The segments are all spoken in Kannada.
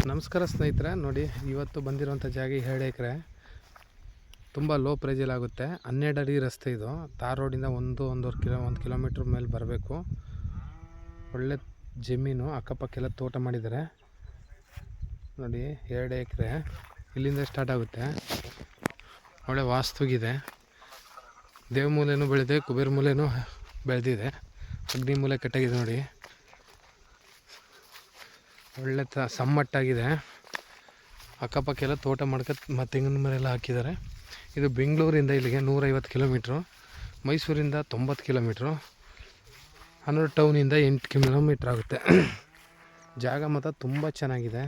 ನಮಸ್ಕಾರ ಸ್ನೇಹಿತರೆ, ನೋಡಿ ಇವತ್ತು ಬಂದಿರೋಂಥ ಜಾಗ 2 ಎಕರೆ ತುಂಬ ಲೋ ಪ್ರೈಜಲ್ಲಿ ಆಗುತ್ತೆ. 12 ಅಡಿ ರಸ್ತೆ ಇದು. ತಾರ್ ರೋಡಿಂದ 1 ಕಿಲೋಮೀಟ್ರ್ ಮೇಲೆ ಬರಬೇಕು. ಒಳ್ಳೆ ಜಮೀನು, ಅಕ್ಕಪಕ್ಕೆಲ್ಲ ತೋಟ ಮಾಡಿದ್ದಾರೆ. ನೋಡಿ 2 ಎಕರೆ ಇಲ್ಲಿಂದ ಸ್ಟಾರ್ಟ್ ಆಗುತ್ತೆ. ಒಳ್ಳೆ ವಾಸ್ತುಗಿದೆ. ದೇವಮೂಲೆನೂ ಬೆಳೆದಿದೆ, ಕುಬೇರ ಮೂಲೆನೂ ಬೆಳೆದಿದೆ, ಅಗ್ನಿ ಮೂಲೆ ಕೆಟ್ಟಾಗಿದೆ. ನೋಡಿ ಒಳ್ಳೆ ಸಮ್ಮಟ್ಟಾಗಿದೆ. ಅಕ್ಕಪಕ್ಕೆಲ್ಲ ತೋಟ ಮಾಡ್ಕೊಂಡು ತೆಂಗಿನ ಮರ ಎಲ್ಲ ಹಾಕಿದ್ದಾರೆ. ಇದು ಬೆಂಗಳೂರಿಂದ ಇಲ್ಲಿಗೆ 150 ಕಿಲೋಮೀಟ್ರು, ಮೈಸೂರಿಂದ 90 ಕಿಲೋಮೀಟ್ರು, ಹನೂರು ಟೌನಿಂದ 8 ಕಿಲೋಮೀಟ್ರ್ ಆಗುತ್ತೆ. ಜಾಗ ಮಾತ್ರ ತುಂಬ ಚೆನ್ನಾಗಿದೆ.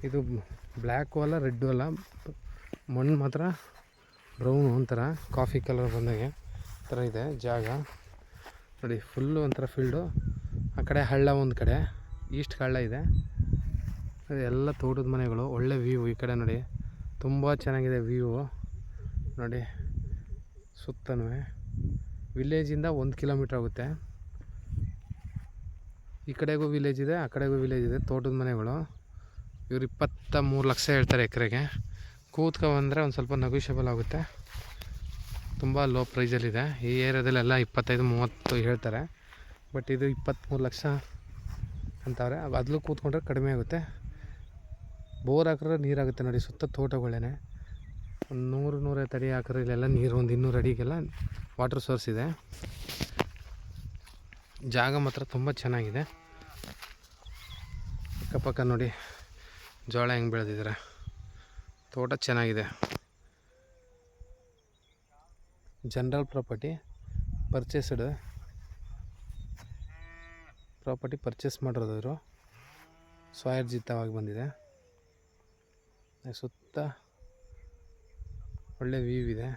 ಇದು ಬ್ಲ್ಯಾಕು ಅಲ್ಲ, ರೆಡ್ಡು ಅಲ್ಲ, ಮಣ್ಣು ಮಾತ್ರ ಬ್ರೌನು ಒಂಥರ ಕಾಫಿ ಕಲರ್ ಬಂದಾಗೆ ಥರ ಇದೆ ಜಾಗ. ನೋಡಿ ಫುಲ್ಲು ಒಂಥರ ಫೀಲ್ಡು. ಆ ಕಡೆ ಹಳ್ಳ, ಒಂದು ಕಡೆ ಈಸ್ಟ್ ಹಳ್ಳ ಇದೆ. ಎಲ್ಲ ತೋಟದ ಮನೆಗಳು, ಒಳ್ಳೆ ವ್ಯೂ. ಈ ಕಡೆ ನೋಡಿ ತುಂಬ ಚೆನ್ನಾಗಿದೆ ವ್ಯೂ. ನೋಡಿ ಸುತ್ತನೂ ವಿಲೇಜಿಂದ 1 ಕಿಲೋಮೀಟ್ರ್ ಆಗುತ್ತೆ. ಈ ಕಡೆಗೂ ವಿಲೇಜ್ ಇದೆ, ಆ ಕಡೆಗೂ ವಿಲೇಜ್ ಇದೆ. ತೋಟದ ಮನೆಗಳು. ಇವರು 23 ಲಕ್ಷ ಹೇಳ್ತಾರೆ ಎಕರೆಗೆ. ಕೂತ್ಕೊಂಡ್ಬಂದರೆ ಒಂದು ಸ್ವಲ್ಪ ನೆಗೋಷಿಯಬಲ್ ಆಗುತ್ತೆ. ತುಂಬ ಲೋ ಪ್ರೈಸಲ್ಲಿದೆ. ಈ ಏರಿಯಾದಲ್ಲೆಲ್ಲ 25-30 ಹೇಳ್ತಾರೆ, ಬಟ್ ಇದು 23 ಲಕ್ಷ ಅಂತವ್ರೆ. ಅದಲ್ಲೂ ಕೂತ್ಕೊಂಡ್ರೆ ಕಡಿಮೆ ಆಗುತ್ತೆ. ಬೋರ್ ಹಾಕಿದ್ರೆ ನೀರಾಗುತ್ತೆ. ನೋಡಿ ಸುತ್ತ ತೋಟಗಳೇ. ಒಂದು 100-150 ಅಡಿ ಹಾಕಿದ್ರೆ ಇಲ್ಲೆಲ್ಲ ನೀರು, ಒಂದು 200 ಅಡಿಗೆಲ್ಲ ವಾಟರ್ ಸೋರ್ಸ್ ಇದೆ. ಜಾಗ ಮಾತ್ರ ತುಂಬ ಚೆನ್ನಾಗಿದೆ. ಅಕ್ಕಪಕ್ಕ ನೋಡಿ ಜೋಳ ಹೆಂಗೆ ಬೆಳೆದಿದ್ದಾರೆ. ತೋಟ ಚೆನ್ನಾಗಿದೆ. ಜನರಲ್ ಪ್ರಾಪರ್ಟಿ ಪರ್ಚೇಸ್ ಮಾಡಿರೋದು ಇವರು. ಸ್ವಯರ್ಜಿತವಾಗಿ ಬಂದಿದೆ. ಸುತ್ತ ಒಳ್ಳೆ ವ್ಯೂ ಇದೆ.